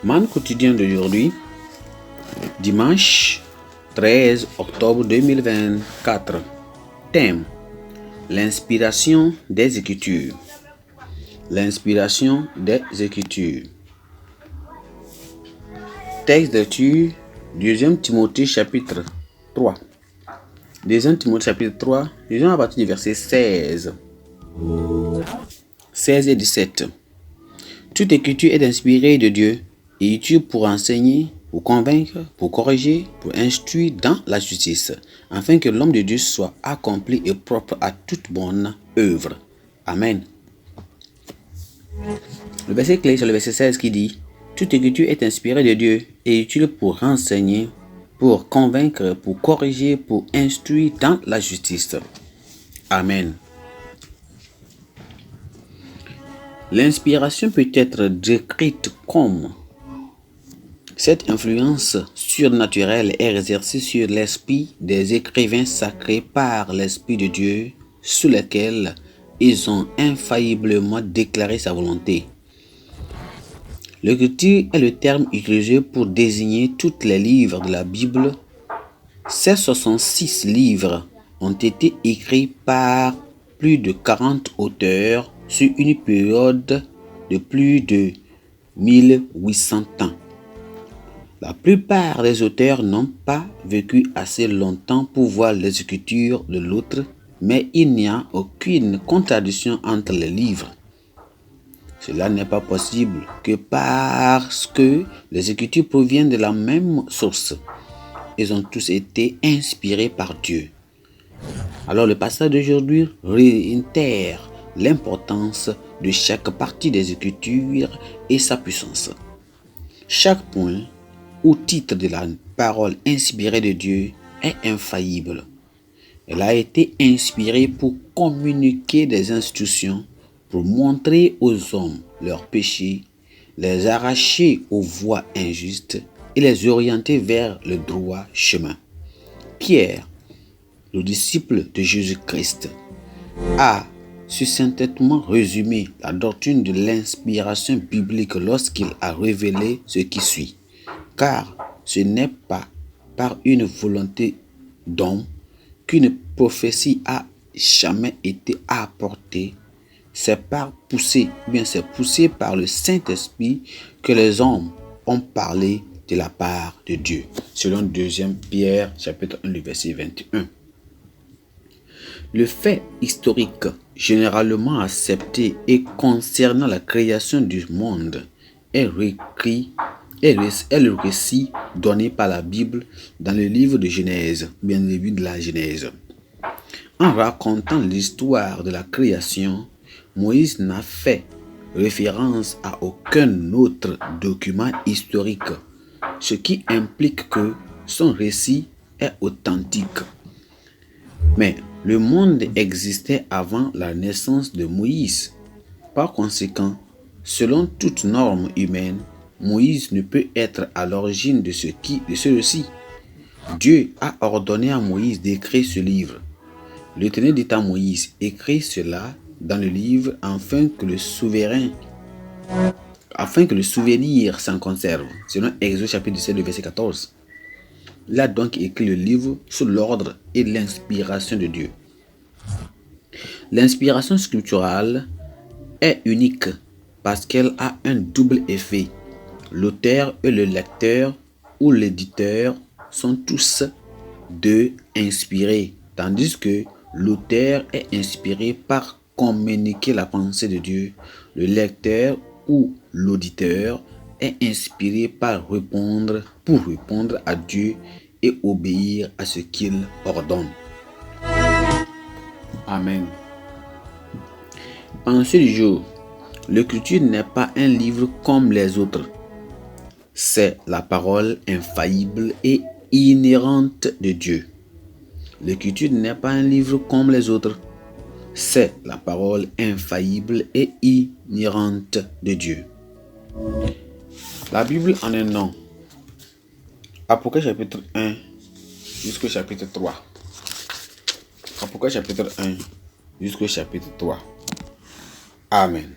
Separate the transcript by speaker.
Speaker 1: Man quotidien d'aujourd'hui, dimanche 13 octobre 2024. Thème: l'inspiration des Écritures. L'inspiration des Écritures. Texte de lecture, 2 Timothée chapitre 3. 2 Timothée chapitre 3, lisons à partir du verset 16 et 17. Toute écriture est inspirée de Dieu et utile pour enseigner, pour convaincre, pour corriger, pour instruire dans la justice, afin que l'homme de Dieu soit accompli et propre à toute bonne œuvre. Amen. Le verset clé, c'est le verset 16 qui dit: toute écriture est inspirée de Dieu et utile pour enseigner, pour convaincre, pour corriger, pour instruire dans la justice. Amen. L'inspiration peut être décrite comme cette influence surnaturelle est exercée sur l'esprit des écrivains sacrés par l'Esprit de Dieu, sous lesquels ils ont infailliblement déclaré sa volonté. L'écriture est le terme utilisé pour désigner tous les livres de la Bible. Ces 66 livres ont été écrits par plus de 40 auteurs sur une période de plus de 1800 ans. La plupart des auteurs n'ont pas vécu assez longtemps pour voir les Écritures de l'autre, mais il n'y a aucune contradiction entre les livres. Cela n'est pas possible que parce que les Écritures proviennent de la même source. Ils ont tous été inspirés par Dieu. Alors le passage d'aujourd'hui réitère l'importance de chaque partie des Écritures et sa puissance. Chaque point ou titre de la parole inspirée de Dieu est infaillible. Elle a été inspirée pour communiquer des instructions, pour montrer aux hommes leurs péchés, les arracher aux voies injustes et les orienter vers le droit chemin. Pierre, le disciple de Jésus-Christ, a succinctement résumé la doctrine de l'inspiration biblique lorsqu'il a révélé ce qui suit. Car ce n'est pas par une volonté d'homme qu'une prophétie a jamais été apportée. C'est poussé par le Saint-Esprit que les hommes ont parlé de la part de Dieu. Selon 2 Pierre chapitre 1, verset 21. Le fait historique généralement accepté et concernant la création du monde est le récit donné par la Bible dans le livre de Genèse, bien le début de la Genèse. En racontant l'histoire de la création, Moïse n'a fait référence à aucun autre document historique, ce qui implique que son récit est authentique. Mais le monde existait avant la naissance de Moïse. Par conséquent, selon toute norme humaine, Moïse ne peut être à l'origine de ce récit. Dieu a ordonné à Moïse d'écrire ce livre. L'Éternel dit à Moïse: écris cela dans le livre afin que le souvenir s'en conserve. Selon Exode chapitre 17, verset 14. Il a donc écrit le livre sous l'ordre et l'inspiration de Dieu. L'inspiration scripturale est unique parce qu'elle a un double effet. L'auteur et le lecteur ou l'éditeur sont tous deux inspirés, tandis que l'auteur est inspiré par communiquer la pensée de Dieu. Le lecteur ou l'auditeur est inspiré pour répondre à Dieu et obéir à ce qu'il ordonne. Amen. Pensée du jour. L'Écriture n'est pas un livre comme les autres. C'est la parole infaillible et inhérente de Dieu. L'Écriture n'est pas un livre comme les autres. C'est la parole infaillible et inhérente de Dieu. La Bible en un nom. Apocalypse chapitre 1 jusqu'au chapitre 3. Apocalypse chapitre 1 jusqu'au chapitre 3. Amen.